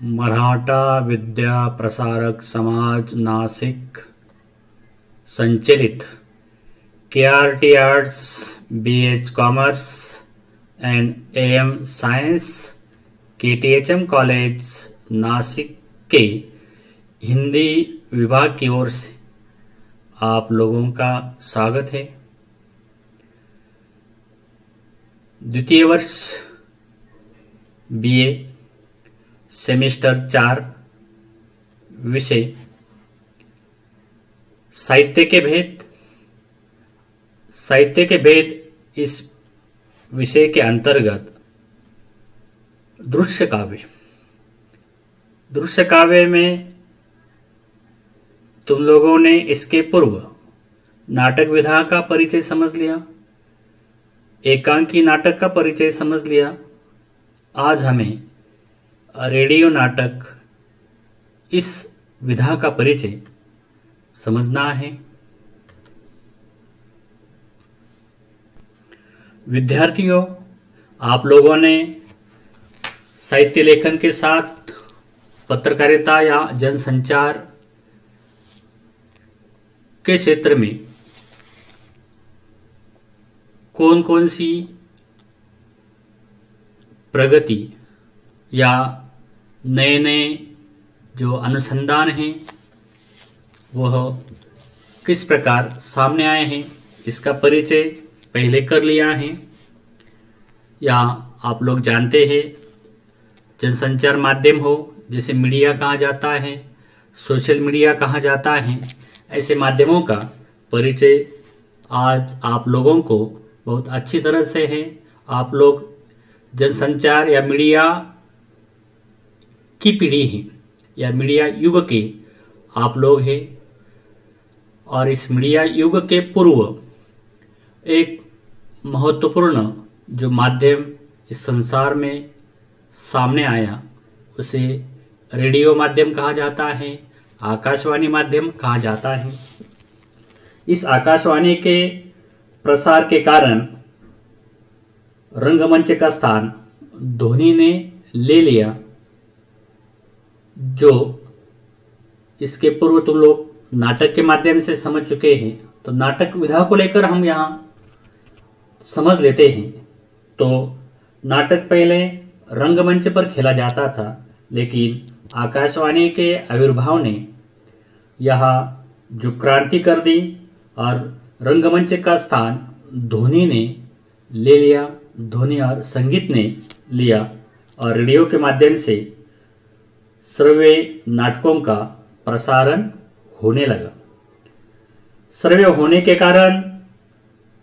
मराठा विद्या प्रसारक समाज नासिक संचलित KRT arts BH commerce and AM science KTHM college Nashik के हिंदी विभाग की ओर से आप लोगों का स्वागत है। द्वितीय वर्ष BA सेमेस्टर 4 विषय साहित्य के भेद। साहित्य के भेद इस विषय के अंतर्गत दृश्य काव्य। दृश्य काव्य में तुम लोगों ने इसके पूर्व नाटक विधा का परिचय समझ लिया, एकांकी नाटक का परिचय समझ लिया। आज हमें रेडियो नाटक इस विधा का परिचय समझना है। विद्यार्थियों, आप लोगों ने साहित्य लेखन के साथ पत्रकारिता या जनसंचार के क्षेत्र में कौन कौन सी प्रगति या नए नए जो अनुसंधान हैं वह किस प्रकार सामने आए हैं, इसका परिचय पहले कर लिया है। या आप लोग जानते हैं जनसंचार माध्यम हो, जैसे मीडिया कहा जाता है, सोशल मीडिया कहा जाता है, ऐसे माध्यमों का परिचय आज आप लोगों को बहुत अच्छी तरह से है। आप लोग जनसंचार या मीडिया की पीढ़ी है या मीडिया युग के आप लोग हैं, और इस मीडिया युग के पूर्व एक महत्वपूर्ण जो माध्यम इस संसार में सामने आया उसे रेडियो माध्यम कहा जाता है, आकाशवाणी माध्यम कहा जाता है। इस आकाशवाणी के प्रसार के कारण रंगमंच का स्थान ध्वनि ने ले लिया। जो इसके पूर्व तुम लोग नाटक के माध्यम से समझ चुके हैं, तो नाटक विधा को लेकर हम यहाँ समझ लेते हैं। तो नाटक पहले रंगमंच पर खेला जाता था, लेकिन आकाशवाणी के आविर्भाव ने यहाँ जो क्रांति कर दी और रंगमंच का स्थान ध्वनि ने ले लिया, ध्वनि और संगीत ने लिया, और रेडियो के माध्यम से श्रव्य नाटकों का प्रसारण होने लगा। श्रव्य होने के कारण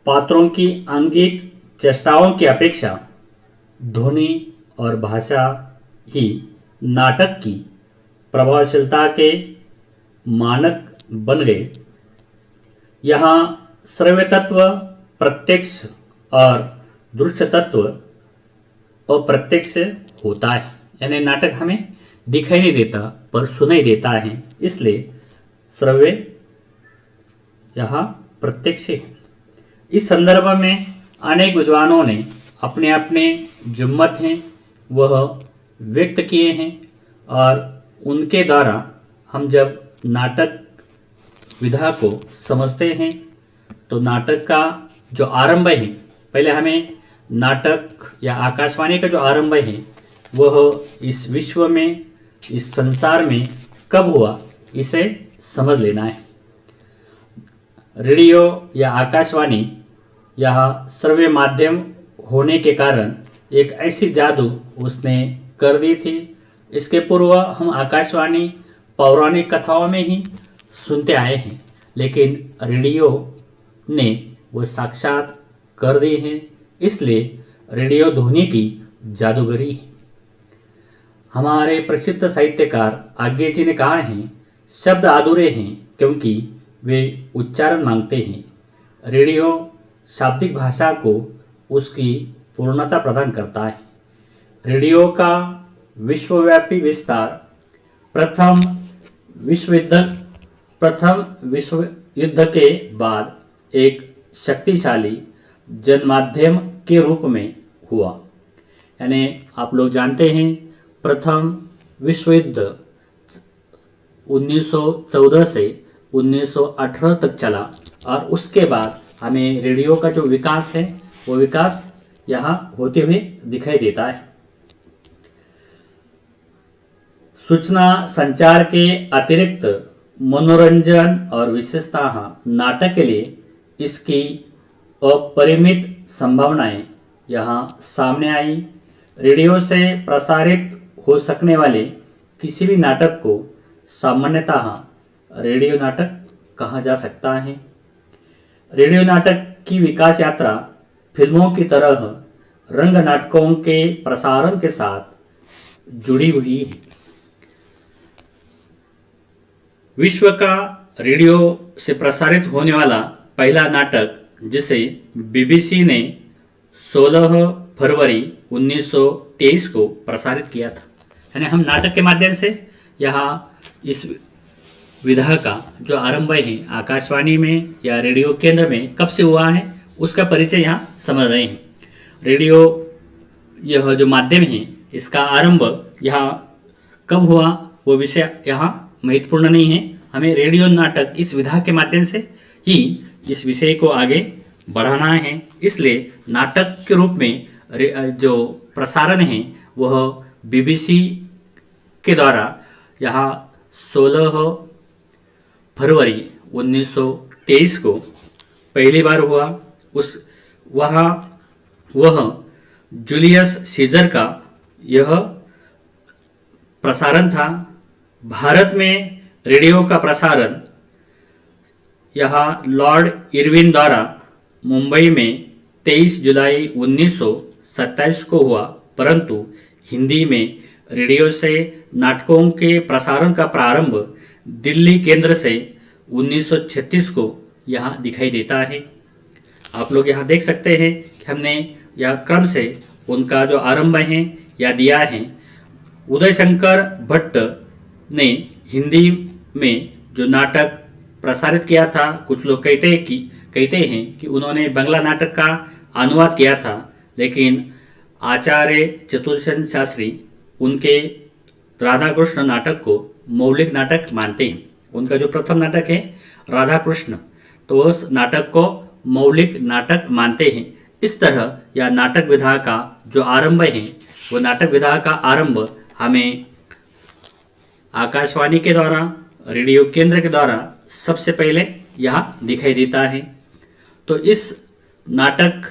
पात्रों की आंगिक चेष्टाओं की अपेक्षा ध्वनि और भाषा ही नाटक की प्रभावशीलता के मानक बन गए। यहाँ श्रव्य तत्व प्रत्यक्ष और दृश्य तत्व अप्रत्यक्ष होता है, यानी नाटक हमें दिखाई नहीं देता पर सुनाई देता है, इसलिए श्रव्य यहाँ प्रत्यक्ष है। इस संदर्भ में अनेक विद्वानों ने अपने अपने जो मत हैं वह व्यक्त किए हैं, और उनके द्वारा हम जब नाटक विधा को समझते हैं तो नाटक का जो आरंभ है, पहले हमें नाटक या आकाशवाणी का जो आरंभ है वह इस विश्व में, इस संसार में कब हुआ इसे समझ लेना है। रेडियो या आकाशवाणी यहाँ श्रव्य माध्यम होने के कारण एक ऐसी जादू उसने कर दी थी। इसके पूर्व हम आकाशवाणी पौराणिक कथाओं में ही सुनते आए हैं, लेकिन रेडियो ने वो साक्षात कर दी है, इसलिए रेडियो ध्वनि की जादूगरी है। हमारे प्रसिद्ध साहित्यकार आज्ञे जी ने कहा है, शब्द अधूरे हैं क्योंकि वे उच्चारण मांगते हैं। रेडियो शाब्दिक भाषा को उसकी पूर्णता प्रदान करता है। रेडियो का विश्वव्यापी विस्तार प्रथम विश्व युद्ध के बाद एक शक्तिशाली जनमाध्यम के रूप में हुआ। यानी आप लोग जानते हैं प्रथम विश्व युद्ध 1914 से 1918 तक चला और उसके बाद हमें रेडियो का जो विकास है वो विकास यहाँ होते हुए दिखाई देता है। सूचना संचार के अतिरिक्त मनोरंजन और विशेषतः नाटक के लिए इसकी अपरिमित संभावनाएं यहाँ सामने आई। रेडियो से प्रसारित हो सकने वाले किसी भी नाटक को सामान्यतः रेडियो नाटक कहा जा सकता है। रेडियो नाटक की विकास यात्रा फिल्मों की तरह रंग नाटकों के प्रसारण के साथ जुड़ी हुई है। विश्व का रेडियो से प्रसारित होने वाला पहला नाटक जिसे बीबीसी ने 16 फरवरी 1923 को प्रसारित किया था, यानी हम नाटक के माध्यम से यहाँ इस विधा का जो आरंभ है आकाशवाणी में या रेडियो केंद्र में कब से हुआ है उसका परिचय यहाँ समझ रहे हैं। रेडियो यह जो माध्यम है इसका आरंभ यहाँ कब हुआ वो विषय यहाँ महत्वपूर्ण नहीं है। हमें रेडियो नाटक इस विधा के माध्यम से ही इस विषय को आगे बढ़ाना है। इसलिए नाटक के रूप में जो प्रसारण है वह बीबीसी के द्वारा यहाँ 16 फरवरी 1923 को पहली बार हुआ। वह जूलियस सीजर का यह प्रसारण था। भारत में रेडियो का प्रसारण यहाँ लॉर्ड इरविन द्वारा मुंबई में 23 जुलाई 1927 को हुआ, परंतु हिंदी में रेडियो से नाटकों के प्रसारण का प्रारंभ दिल्ली केंद्र से 1936 को यहाँ दिखाई देता है। आप लोग यहाँ देख सकते हैं कि हमने यह क्रम से उनका जो आरंभ है या दिया है। उदय शंकर भट्ट ने हिंदी में जो नाटक प्रसारित किया था, कुछ लोग कहते हैं कि उन्होंने बंगला नाटक का अनुवाद किया था, लेकिन आचार्य चतुर्सेन शास्त्री उनके राधा कृष्ण नाटक को मौलिक नाटक मानते हैं। उनका जो प्रथम नाटक है राधा कृष्ण, तो उस नाटक को मौलिक नाटक मानते हैं। इस तरह यह नाटक विधा का जो आरंभ है वो नाटक विधा का आरंभ हमें आकाशवाणी के द्वारा, रेडियो केंद्र के द्वारा सबसे पहले यहाँ दिखाई देता है। तो इस नाटक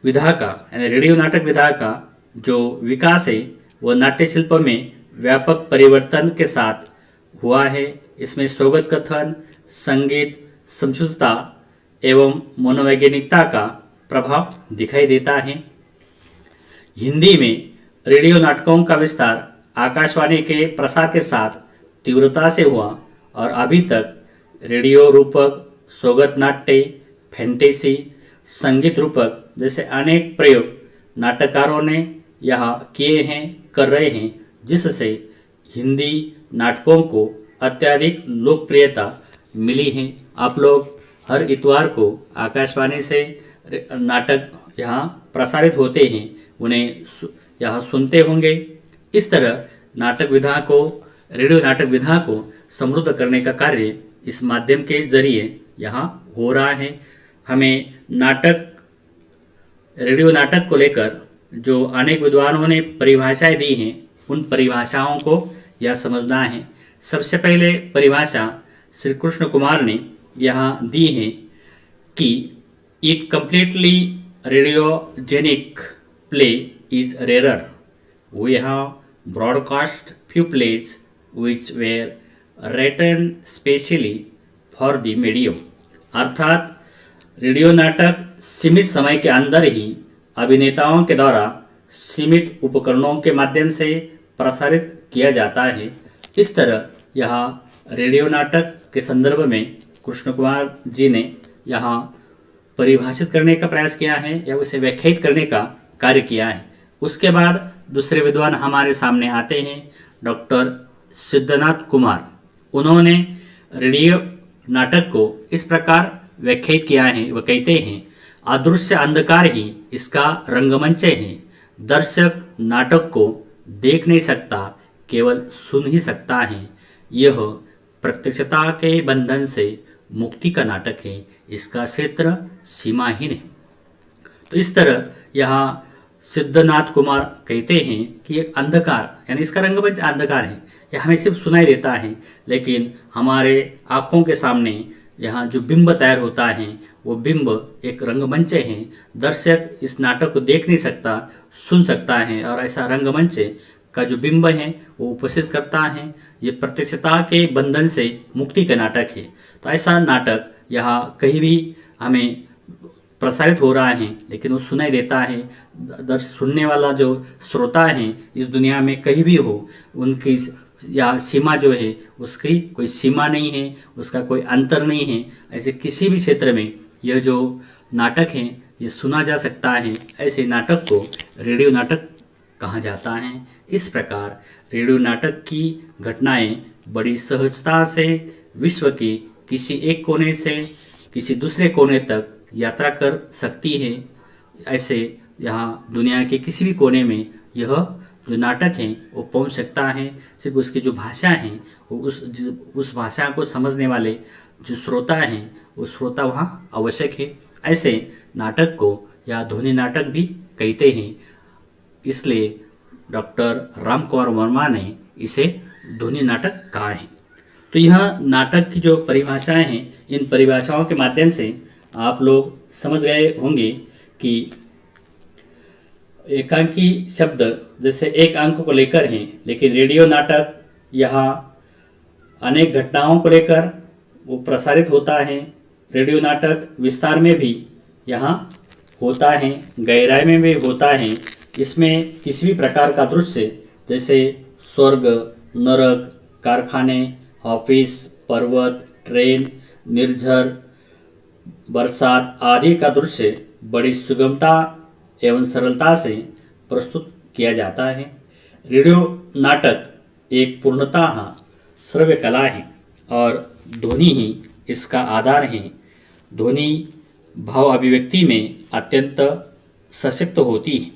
विधा का यानी रेडियो नाटक विधा का जो विकास है वह नाट्य शिल्प में व्यापक परिवर्तन के साथ हुआ है। इसमें स्वगत कथन, संगीत, समझौता एवं मनोवैज्ञानिकता का प्रभाव दिखाई देता है। हिंदी में रेडियो नाटकों का विस्तार आकाशवाणी के प्रसार के साथ तीव्रता से हुआ और अभी तक रेडियो रूपक, स्वगत नाट्य, फैंटेसी, संगीत रूपक जैसे अनेक प्रयोग नाटककारों ने यहाँ किए हैं, कर रहे हैं, जिससे हिंदी नाटकों को अत्यधिक लोकप्रियता मिली है। आप लोग हर इतवार को आकाशवाणी से नाटक यहाँ प्रसारित होते हैं, उन्हें यहाँ सुनते होंगे। इस तरह नाटक विधा को, रेडियो नाटक विधा को समृद्ध करने का कार्य इस माध्यम के जरिए यहाँ हो रहा है। हमें नाटक, रेडियो नाटक को लेकर जो अनेक विद्वानों ने परिभाषाएं दी हैं, उन परिभाषाओं को यह समझना है। सबसे पहले परिभाषा श्री कृष्ण कुमार ने यहाँ दी है कि it completely radiogenic play is rarer. We have broadcast few plays which were written specially for the medium। अर्थात रेडियो नाटक सीमित समय के अंदर ही अभिनेताओं के द्वारा सीमित उपकरणों के माध्यम से प्रसारित किया जाता है। इस तरह यहाँ रेडियो नाटक के संदर्भ में कृष्ण कुमार जी ने यहाँ परिभाषित करने का प्रयास किया है या उसे व्याख्यायित करने का कार्य किया है। उसके बाद दूसरे विद्वान हमारे सामने आते हैं, डॉक्टर सिद्धनाथ कुमार। उन्होंने रेडियो नाटक को इस प्रकार व्याख्यायित किया है, वह कहते हैं अदृश्य अंधकार ही इसका रंगमंच है। दर्शक नाटक को देख नहीं सकता, केवल सुन ही सकता है। यह प्रत्यक्षता के बंधन से मुक्ति का नाटक है, इसका क्षेत्र सीमाहीन है। तो इस तरह यहाँ सिद्धनाथ कुमार कहते हैं कि एक अंधकार, यानी इसका रंगमंच अंधकार है, यह हमें सिर्फ सुनाई देता है, लेकिन हमारे आँखों के सामने यहाँ जो बिंब तैयार होता है वो बिंब एक रंगमंच है। दर्शक इस नाटक को देख नहीं सकता, सुन सकता है, और ऐसा रंगमंच का जो बिंब है वो उपस्थित करता है। ये प्रत्यक्षता के बंधन से मुक्ति का नाटक है। तो ऐसा नाटक यहाँ कहीं भी हमें प्रसारित हो रहा है, लेकिन वो सुनाई देता है। सुनने वाला जो श्रोता है इस दुनिया में कहीं भी हो, उनकी या सीमा जो है उसकी कोई सीमा नहीं है, उसका कोई अंतर नहीं है। ऐसे किसी भी क्षेत्र में यह जो नाटक है ये सुना जा सकता है। ऐसे नाटक को रेडियो नाटक कहा जाता है। इस प्रकार रेडियो नाटक की घटनाएं बड़ी सहजता से विश्व के किसी एक कोने से किसी दूसरे कोने तक यात्रा कर सकती है। ऐसे यहाँ दुनिया के किसी भी कोने में यह जो नाटक है वो पहुंच सकता है। सिर्फ उसकी जो भाषा है वो उस भाषा को समझने वाले जो श्रोता हैं वो श्रोता वहाँ आवश्यक है। ऐसे नाटक को या ध्वनि नाटक भी कहते हैं। इसलिए डॉक्टर राम कुमार वर्मा ने इसे ध्वनि नाटक कहा है। तो यह नाटक की जो परिभाषाएं हैं, इन परिभाषाओं के माध्यम से आप लोग समझ गए होंगे कि एकांकी शब्द जैसे एक अंक को लेकर हैं, लेकिन रेडियो नाटक यहाँ अनेक घटनाओं को लेकर वो प्रसारित होता है। रेडियो नाटक विस्तार में भी यहाँ होता है, गहराई में भी होता है। इसमें किसी भी प्रकार का दृश्य जैसे स्वर्ग, नरक, कारखाने, ऑफिस, पर्वत, ट्रेन, निर्झर, बरसात आदि का दृश्य बड़ी सुगमता एवं सरलता से प्रस्तुत किया जाता है। रेडियो नाटक एक पूर्णतः श्रव्य कला है और ध्वनि ही इसका आधार है। ध्वनि भाव अभिव्यक्ति में अत्यंत सशक्त होती है।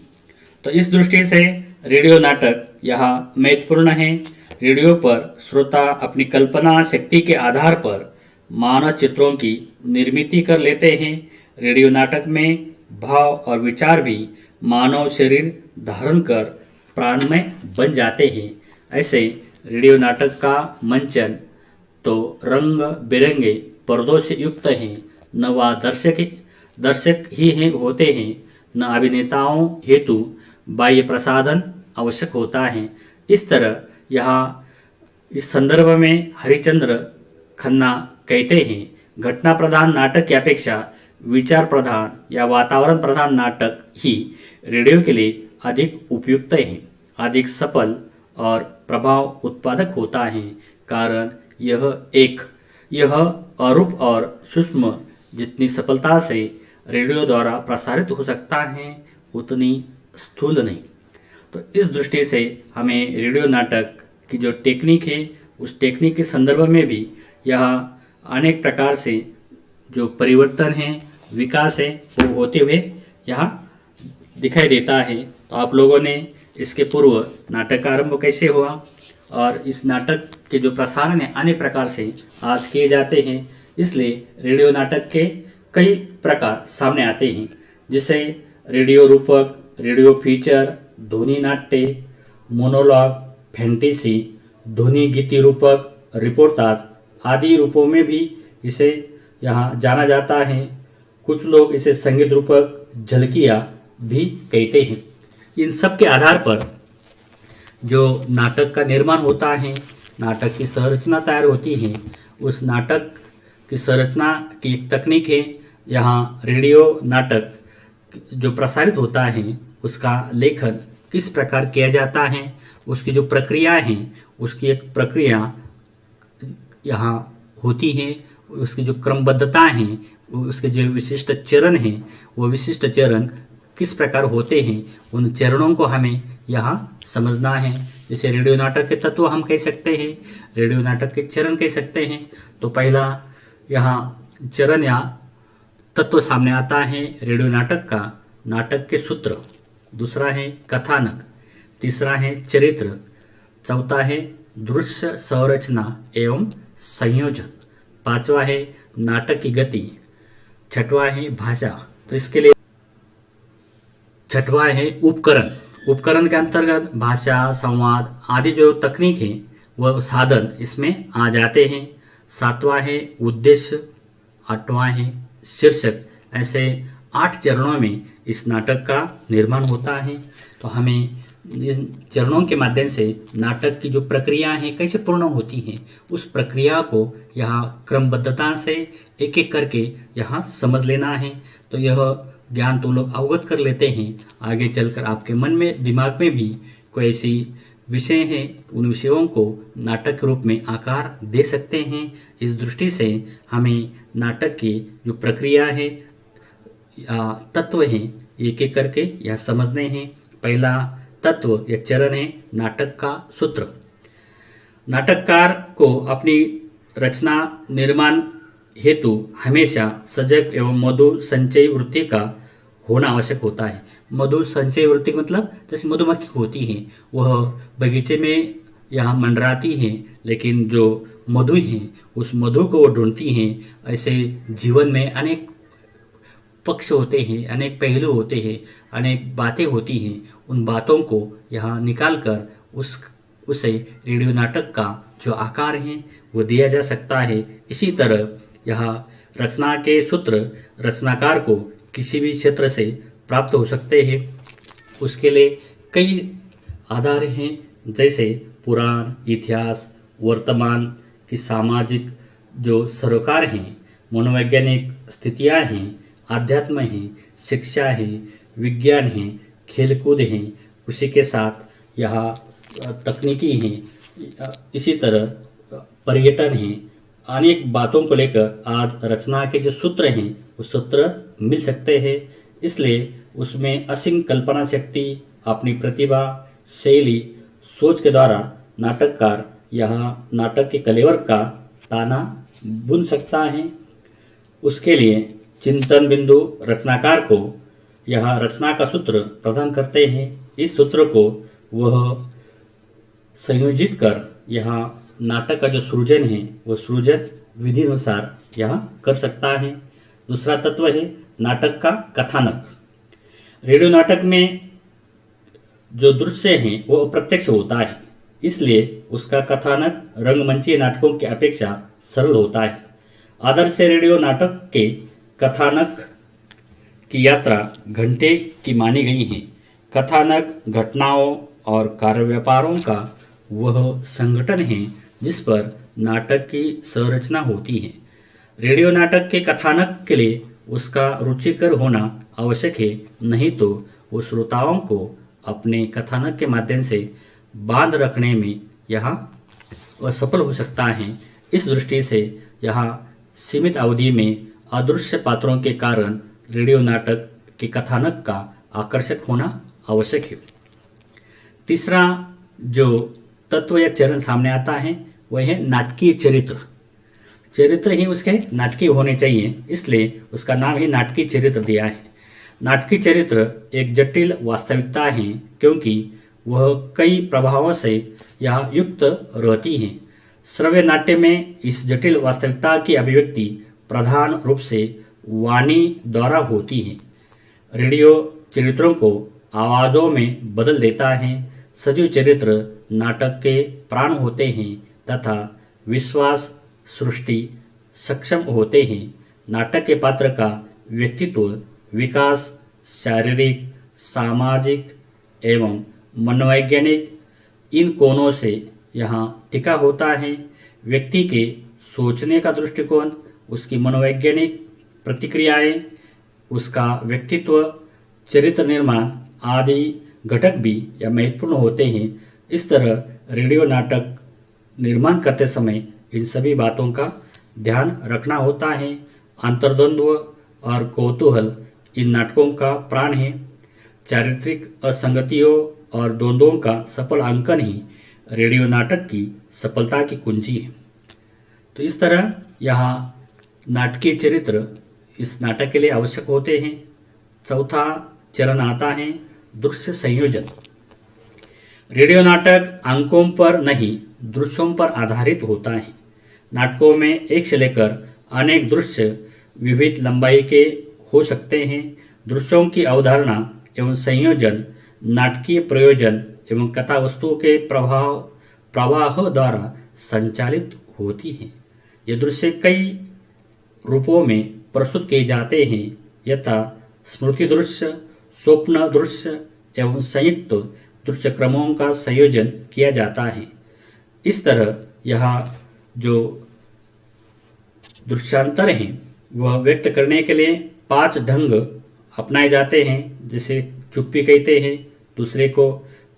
तो इस दृष्टि से रेडियो नाटक यहाँ महत्वपूर्ण है। रेडियो पर श्रोता अपनी कल्पना शक्ति के आधार पर मानस चित्रों की निर्मित कर लेते हैं। रेडियो नाटक में भाव और विचार भी मानव शरीर धारण कर प्राणमय बन जाते हैं। ऐसे रेडियो नाटक का मंचन तो रंग बिरंगे पर्दों से युक्त है। न वह दर्शक ही हैं होते हैं, न अभिनेताओं हेतु बाह्य प्रसाधन आवश्यक होता है। इस तरह यहाँ इस संदर्भ में हरिचंद्र खन्ना कहते हैं, घटना प्रधान नाटक की अपेक्षा विचार प्रधान या वातावरण प्रधान नाटक ही रेडियो के लिए अधिक उपयुक्त है, अधिक सफल और प्रभाव उत्पादक होता है। कारण यह अरूप और सूक्ष्म जितनी सफलता से रेडियो द्वारा प्रसारित हो सकता है उतनी स्थूल नहीं। तो इस दृष्टि से हमें रेडियो नाटक की जो टेक्निक है उस टेक्निक के संदर्भ में भी यह अनेक प्रकार से जो परिवर्तन है, विकास है, वो होते हुए यहाँ दिखाई देता है। तो आप लोगों ने इसके पूर्व नाटक का आरंभ कैसे हुआ और इस नाटक के जो प्रसारण है अनेक प्रकार से आज किए जाते हैं। इसलिए रेडियो नाटक के कई प्रकार सामने आते हैं, जिसे रेडियो रूपक, रेडियो फीचर, ध्वनि नाट्य, मोनोलॉग, फैंटेसी, ध्वनि गीति रूपक, रिपोर्टाज आदि रूपों में भी इसे यहाँ जाना जाता है। कुछ लोग इसे संगीत रूपक झलकियाँ भी कहते हैं। इन सब के आधार पर जो नाटक का निर्माण होता है, नाटक की संरचना तैयार होती है, उस नाटक की संरचना की एक तकनीक है। यहाँ रेडियो नाटक जो प्रसारित होता है उसका लेखन किस प्रकार किया जाता है, उसकी जो प्रक्रिया है उसकी एक प्रक्रिया यहाँ होती है। उसकी जो क्रमबद्धता है, उसके जो विशिष्ट चरण हैं, वो विशिष्ट चरण किस प्रकार होते हैं, उन चरणों को हमें यहाँ समझना है। जैसे रेडियो नाटक के तत्व हम कह सकते हैं, रेडियो नाटक के चरण कह सकते हैं। तो पहला यहाँ चरण या तत्व सामने आता है रेडियो नाटक का, नाटक के सूत्र। दूसरा है कथानक, तीसरा है चरित्र, चौथा है दृश्य संरचना एवं संयोजन, पांचवा है नाटक की गति, छठवा है भाषा। तो इसके लिए छठवा है उपकरण। उपकरण के अंतर्गत भाषा, संवाद आदि जो तकनीक है वह साधन इसमें आ जाते हैं। सातवां है उद्देश्य, आठवां है शीर्षक। ऐसे 8 चरणों में इस नाटक का निर्माण होता है। तो हमें इन चरणों के माध्यम से नाटक की जो प्रक्रिया है कैसे पूर्ण होती हैं, उस प्रक्रिया को यहाँ क्रमबद्धता से एक एक करके यहाँ समझ लेना है। तो यह ज्ञान तुम लोग अवगत कर लेते हैं, आगे चलकर आपके मन में दिमाग में भी कोई ऐसी विषय हैं, उन विषयों को नाटक के रूप में आकार दे सकते हैं। इस दृष्टि से हमें नाटक की जो प्रक्रिया है या तत्व हैं एक एक करके यह समझने हैं। पहला तत्व या चरण है नाटक का सूत्र। नाटककार को अपनी रचना निर्माण हेतु हमेशा सजग एवं मधु संचय वृत्ति का होना आवश्यक होता है। मधु संचय वृत्ति मतलब जैसे मधुमक्खी होती है, वह बगीचे में यहाँ मंडराती हैं, लेकिन जो मधु है उस मधु को वो ढूंढती हैं। ऐसे जीवन में अनेक पक्ष होते हैं, अनेक पहलू होते हैं, अनेक बातें होती हैं। उन बातों को यहाँ निकाल कर उसे रेडियो नाटक का जो आकार है वो दिया जा सकता है। इसी तरह यहाँ रचना के सूत्र रचनाकार को किसी भी क्षेत्र से प्राप्त हो सकते हैं। उसके लिए कई आधार हैं, जैसे पुराण, इतिहास, वर्तमान की सामाजिक जो सरोकार हैं, मनोवैज्ञानिक स्थितियाँ हैं, आध्यात्म है, शिक्षा है, विज्ञान है, खेलकूद है, उसी के साथ यहाँ तकनीकी हैं, इसी तरह पर्यटन है। अनेक बातों को लेकर आज रचना के जो सूत्र हैं वो सूत्र मिल सकते हैं। इसलिए उसमें असीम कल्पना शक्ति, अपनी प्रतिभा, शैली, सोच के द्वारा नाटककार यहाँ नाटक के कलेवर का ताना बुन सकता है। उसके लिए चिंतन बिंदु रचनाकार को यहाँ रचना का सूत्र प्रदान करते हैं। इस सूत्र को वह संयोजित कर यहाँ नाटक का जो सृजन है वो सृजन विधि अनुसार यहाँ कर सकता है। दूसरा तत्व है नाटक का कथानक। रेडियो नाटक में जो दृश्य है वो अप्रत्यक्ष होता है, इसलिए उसका कथानक रंगमंचीय नाटकों की अपेक्षा सरल होता है। आदर्श रेडियो नाटक के कथानक की यात्रा घंटे की मानी गई है। कथानक घटनाओं और कार्य व्यापारों का वह संगठन है जिस पर नाटक की संरचना होती है। रेडियो नाटक के कथानक के लिए उसका रुचिकर होना आवश्यक है, नहीं तो वो श्रोताओं को अपने कथानक के माध्यम से बांध रखने में यहाँ असफल हो सकता है। इस दृष्टि से यहाँ सीमित अवधि में अदृश्य पात्रों के कारण रेडियो नाटक के कथानक का आकर्षक होना आवश्यक है। तीसरा जो तत्व या चरण सामने आता है वह है नाटकीय चरित्र। चरित्र ही उसके नाटकीय होने चाहिए, इसलिए उसका नाम ही नाटकीय चरित्र दिया है। नाटकीय चरित्र एक जटिल वास्तविकता है, क्योंकि वह कई प्रभावों से यहाँ युक्त रहती है। श्रव्य नाट्य में इस जटिल वास्तविकता की अभिव्यक्ति प्रधान रूप से वाणी द्वारा होती है। रेडियो चरित्रों को आवाज़ों में बदल देता है। सजीव चरित्र नाटक के प्राण होते हैं तथा विश्वास सृष्टि सक्षम होते हैं। नाटक के पात्र का व्यक्तित्व विकास शारीरिक, सामाजिक एवं मनोवैज्ञानिक इन कोणों से यहाँ टिका होता है। व्यक्ति के सोचने का दृष्टिकोण, उसकी मनोवैज्ञानिक प्रतिक्रियाएं, उसका व्यक्तित्व, चरित्र निर्माण आदि घटक भी या महत्वपूर्ण होते हैं। इस तरह रेडियो नाटक निर्माण करते समय इन सभी बातों का ध्यान रखना होता है। अंतर्द्वंद्व और कौतूहल इन नाटकों का प्राण है। चारित्रिक असंगतियों और द्वंद्वों का सफल अंकन ही रेडियो नाटक की सफलता की कुंजी है। तो इस तरह यहाँ नाटकीय चरित्र इस नाटक के लिए आवश्यक होते हैं। चौथा चरण आता है दृश्य संयोजन। रेडियो नाटक अंकों पर नहीं, दृश्यों पर आधारित होता है। नाटकों में एक से लेकर अनेक दृश्य विविध लंबाई के हो सकते हैं। दृश्यों की अवधारणा एवं संयोजन नाटकीय प्रयोजन एवं कथा वस्तुओं के प्रवाह द्वारा संचालित होती है। ये दृश्य कई रूपों में प्रस्तुत किए जाते हैं, यथा स्मृति दृश्य, स्वप्न दृश्य एवं संयुक्त दृश्य क्रमों का संयोजन किया जाता है। इस तरह यहाँ जो दृश्यांतर हैं वह व्यक्त करने के लिए 5 ढंग अपनाए जाते हैं, जैसे चुप्पी कहते हैं, दूसरे को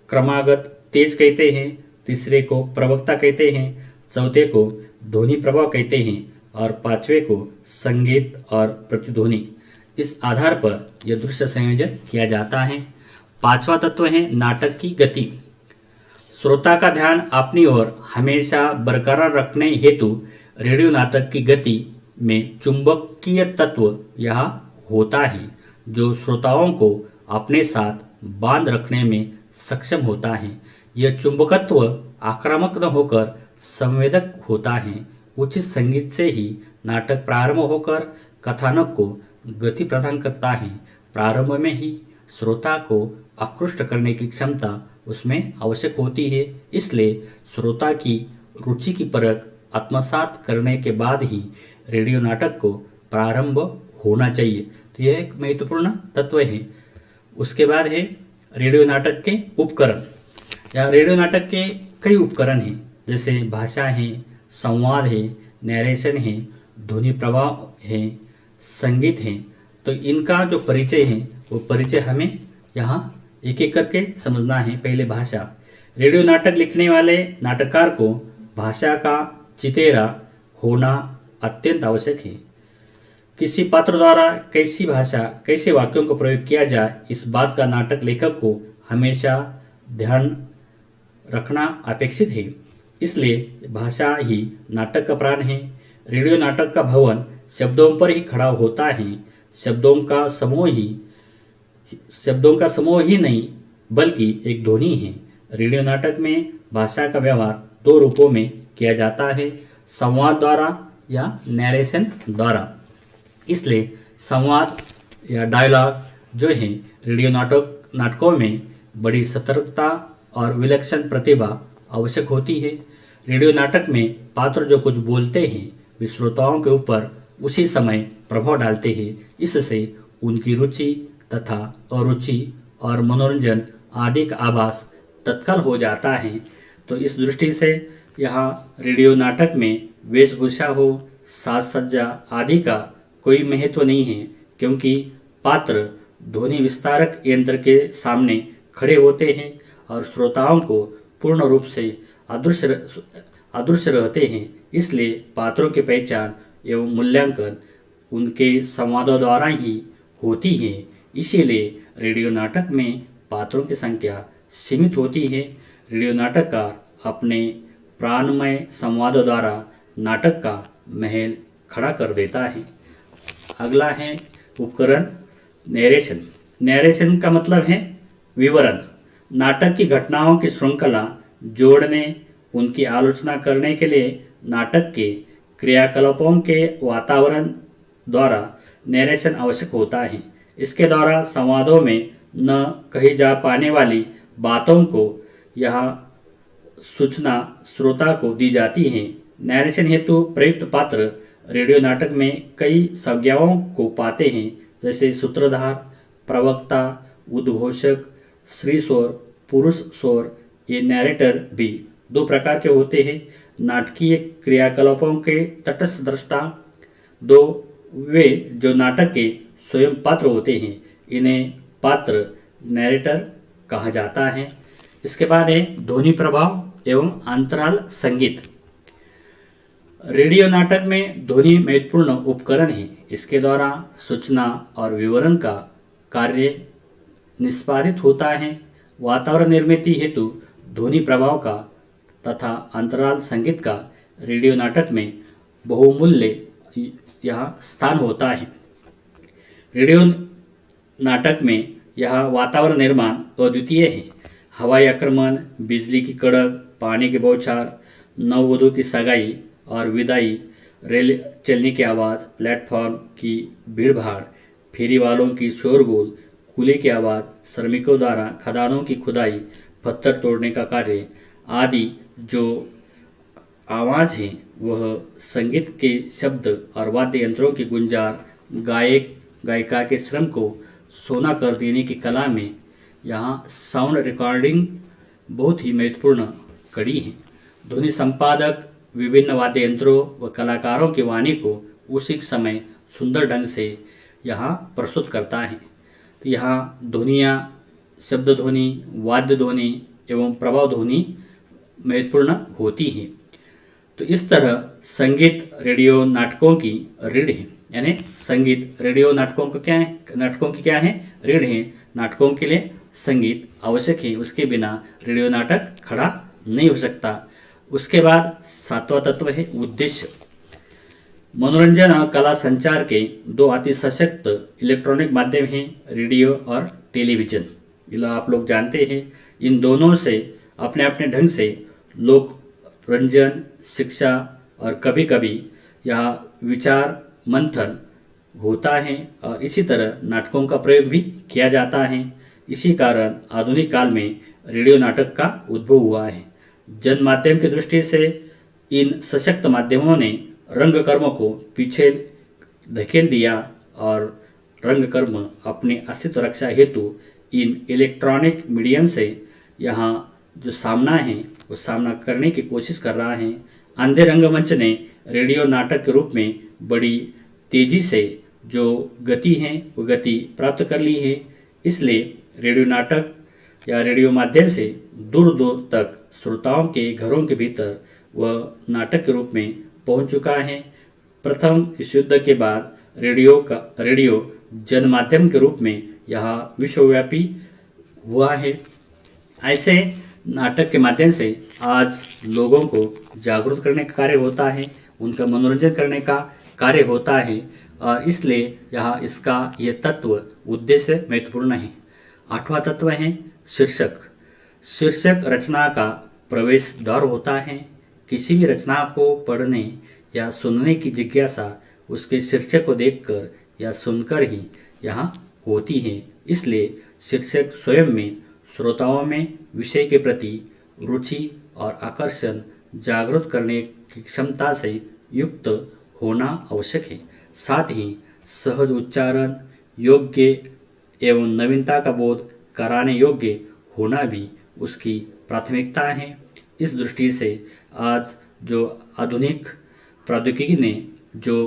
क्रमागत तेज कहते हैं, तीसरे को प्रवक्ता कहते हैं, चौथे को ध्वनि प्रभाव कहते हैं और पांचवे को संगीत और प्रतिध्वनि। इस आधार पर यह दृश्य संयोजन किया जाता है। पांचवा तत्व है नाटक की गति। श्रोता का ध्यान अपनी ओर हमेशा बरकरार रखने हेतु रेडियो नाटक की गति में चुंबकीय तत्व यहाँ होता है, जो श्रोताओं को अपने साथ बांध रखने में सक्षम होता है। यह चुंबकत्व आक्रामक न होकर संवेदक होता है। उचित संगीत से ही नाटक प्रारंभ होकर कथानक को गति प्रदान करता है। प्रारंभ में ही श्रोता को आकृष्ट करने की क्षमता उसमें आवश्यक होती है, इसलिए श्रोता की रुचि की परख आत्मसात करने के बाद ही रेडियो नाटक को प्रारंभ होना चाहिए। तो यह एक महत्वपूर्ण तत्व है। उसके बाद है रेडियो नाटक के उपकरण। या रेडियो नाटक के कई उपकरण हैं, जैसे भाषा है, संवाद है, नरेशन है, ध्वनि प्रभाव है, संगीत है। तो इनका जो परिचय है वो परिचय हमें यहाँ एक एक करके समझना है। पहले भाषा। रेडियो नाटक लिखने वाले नाटककार को भाषा का चितेरा होना अत्यंत आवश्यक है। किसी पात्र द्वारा कैसी भाषा, कैसे वाक्यों का प्रयोग किया जाए, इस बात का नाटक लेखक को हमेशा ध्यान रखना अपेक्षित है। इसलिए भाषा ही नाटक का प्राण है। रेडियो नाटक का भवन शब्दों पर ही खड़ा होता है। शब्दों का समूह ही नहीं बल्कि एक ध्वनि है। रेडियो नाटक में भाषा का व्यवहार 2 रूपों में किया जाता है, संवाद द्वारा या नरेशन द्वारा। इसलिए संवाद या डायलॉग जो है रेडियो नाटकों में बड़ी सतर्कता और विलक्षण प्रतिभा आवश्यक होती है। रेडियो नाटक में पात्र जो कुछ बोलते हैं वे श्रोताओं के ऊपर उसी समय प्रभाव डालते हैं। इससे उनकी रुचि तथा अरुचि और मनोरंजन आदि का आभास तत्काल हो जाता है। तो इस दृष्टि से यहाँ रेडियो नाटक में वेशभूषा हो, साज सज्जा आदि का कोई महत्व नहीं है, क्योंकि पात्र ध्वनि विस्तारक यंत्र के सामने खड़े होते हैं और श्रोताओं को पूर्ण रूप से अदृश्य रहते हैं। इसलिए पात्रों की पहचान एवं मूल्यांकन उनके संवादों द्वारा ही होती है। इसीलिए रेडियो नाटक में पात्रों की संख्या सीमित होती है। रेडियो नाटककार अपने प्राणमय संवादों द्वारा नाटक का महल खड़ा कर देता है। अगला है उपकरण नरेशन। नरेशन का मतलब है विवरण। नाटक की घटनाओं की श्रृंखला जोड़ने, उनकी आलोचना करने के लिए नाटक के क्रियाकलापों के वातावरण द्वारा नरेशन आवश्यक होता है। इसके द्वारा संवादों में न कही जा पाने वाली बातों को यहाँ सूचना श्रोता को दी जाती है। नरेशन हेतु प्रयुक्त पात्र रेडियो नाटक में कई संज्ञाओं को पाते हैं, जैसे सूत्रधार, प्रवक्ता, उद्घोषक, स्त्री स्वर, पुरुष स्वर। ये नैरेटर भी 2 प्रकार के होते हैं। नाटकीय क्रियाकलापों के तटस्थ दृष्टा 2 वे जो नाटक के स्वयं पात्र होते हैं, इन्हें पात्र नैरेटर कहा जाता है। इसके बाद है ध्वनि प्रभाव एवं अंतराल संगीत। रेडियो नाटक में ध्वनि महत्वपूर्ण उपकरण है। इसके द्वारा सूचना और विवरण का कार्य निष्पादित होता है। वातावरण निर्मिति हेतु ध्वनि प्रभाव का तथा अंतराल संगीत का रेडियो नाटक में बहुमूल्य यहाँ स्थान होता है। रेडियो नाटक में यह वातावरण निर्माण अद्वितीय है। हवाई आक्रमण, बिजली की कड़क, पानी के बौछार, नववधु की सगाई और विदाई, रेल चलने की आवाज़, प्लेटफॉर्म की भीड़भाड़, फेरी वालों की शोरगुल, कुली की आवाज़, श्रमिकों द्वारा खदानों की खुदाई, पत्थर तोड़ने का कार्य आदि जो आवाज़ है वह संगीत के शब्द और वाद्य यंत्रों की गुंजार, गायक गायिका के श्रम को सोना कर देने की कला में यहाँ साउंड रिकॉर्डिंग बहुत ही महत्वपूर्ण कड़ी है। ध्वनि संपादक विभिन्न वाद्य यंत्रों व कलाकारों की वाणी को उसी समय सुंदर ढंग से यहाँ प्रस्तुत करता है। तो यहाँ ध्वनियाँ, शब्द ध्वनि, वाद्य ध्वनि एवं प्रभाव ध्वनि महत्वपूर्ण होती है। तो इस तरह संगीत रेडियो नाटकों की रीढ़ है, यानी संगीत रेडियो नाटकों को क्या है, नाटकों की क्या है, रीढ़ है। नाटकों के लिए संगीत आवश्यक है, उसके बिना रेडियो नाटक खड़ा नहीं हो सकता। उसके बाद सातवां तत्व है उद्देश्य। मनोरंजन और कला संचार के दो अति सशक्त इलेक्ट्रॉनिक माध्यम हैं, रेडियो और टेलीविजन। ये आप लोग जानते हैं। इन दोनों से अपने अपने ढंग से लोक रंजन, शिक्षा और कभी कभी यहाँ विचार मंथन होता है और इसी तरह नाटकों का प्रयोग भी किया जाता है। इसी कारण आधुनिक काल में रेडियो नाटक का उद्भव हुआ है। जन माध्यम की दृष्टि से इन सशक्त माध्यमों ने रंगकर्म को पीछे धकेल दिया और रंगकर्म अपनी अस्तित्व रक्षा हेतु इन इलेक्ट्रॉनिक मीडियम से यहाँ जो सामना है वो सामना करने की कोशिश कर रहा है। अंधे रंगमंच ने रेडियो नाटक के रूप में बड़ी तेजी से जो गति है वो गति प्राप्त कर ली है। इसलिए रेडियो नाटक या रेडियो माध्यम से दूर दूर तक श्रोताओं के घरों के भीतर वह नाटक के रूप में पहुंच चुका है। प्रथम विश्व युद्ध के बाद रेडियो जन माध्यम के रूप में यहाँ विश्वव्यापी हुआ है। ऐसे नाटक के माध्यम से आज लोगों को जागरूक करने का कार्य होता है, उनका मनोरंजन करने का कार्य होता है और इसलिए यहाँ इसका ये तत्व उद्देश्य महत्वपूर्ण है। आठवां तत्व है शीर्षक। शीर्षक रचना का प्रवेश द्वार होता है। किसी भी रचना को पढ़ने या सुनने की जिज्ञासा उसके शीर्षक को देखकर या सुनकर ही यहाँ होती है। इसलिए शीर्षक स्वयं में श्रोताओं में विषय के प्रति रुचि और आकर्षण जागृत करने की क्षमता से युक्त होना आवश्यक है। साथ ही सहज उच्चारण, योग्य एवं नवीनता का बोध कराने योग्य होना भी उसकी प्राथमिकता है। इस दृष्टि से आज जो आधुनिक प्रौद्योगिकी ने जो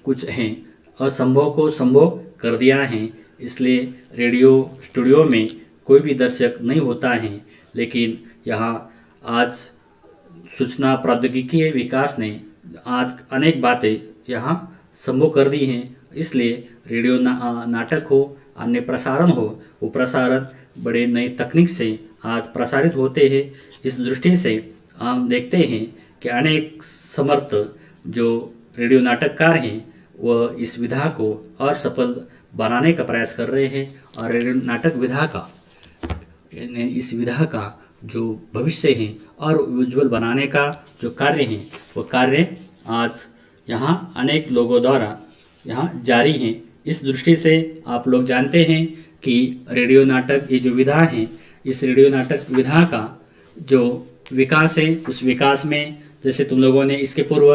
कुछ हैं असंभव को संभव कर दिया है, इसलिए रेडियो स्टूडियो में कोई भी दर्शक नहीं होता है, लेकिन यहाँ आज सूचना प्रौद्योगिकी विकास ने आज अनेक बातें यहाँ संभव कर दी हैं। इसलिए रेडियो नाटक हो, अन्य प्रसारण हो, वो प्रसारण बड़े नई तकनीक से आज प्रसारित होते हैं। इस दृष्टि से हम देखते हैं कि अनेक समर्थ जो रेडियो नाटककार हैं वह इस विधा को और सफल बनाने का प्रयास कर रहे हैं और रेडियो नाटक विधा का इस विधा का जो भविष्य है और उज्जवल बनाने का जो कार्य है वो कार्य आज यहाँ अनेक लोगों द्वारा यहाँ जारी है। इस दृष्टि से आप लोग जानते हैं कि रेडियो नाटक ये जो विधा है, इस रेडियो नाटक विधा का जो विकास है उस विकास में जैसे तुम लोगों ने इसके पूर्व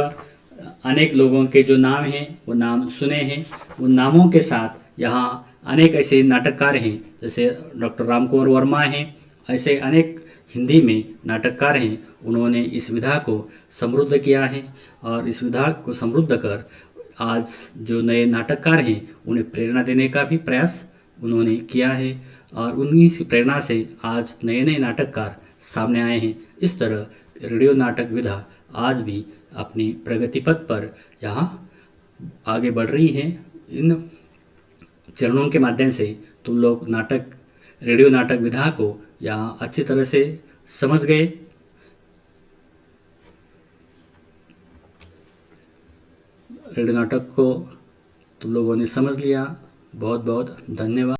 अनेक लोगों के जो नाम हैं वो नाम सुने हैं, उन नामों के साथ यहाँ अनेक ऐसे नाटककार हैं जैसे डॉक्टर रामकुमार वर्मा हैं। ऐसे अनेक हिंदी में नाटककार हैं, उन्होंने इस विधा को समृद्ध किया है और इस विधा को समृद्ध कर आज जो नए नाटककार हैं उन्हें प्रेरणा देने का भी प्रयास उन्होंने किया है और उन्हीं की प्रेरणा से आज नए नए नाटककार सामने आए हैं। इस तरह रेडियो नाटक विधा आज भी अपनी प्रगति पथ पर यहाँ आगे बढ़ रही है। इन चरणों के माध्यम से तुम लोग रेडियो नाटक विधा को यहाँ अच्छी तरह से समझ गए। रेडियो नाटक को तुम लोगों ने समझ लिया। बहुत बहुत धन्यवाद।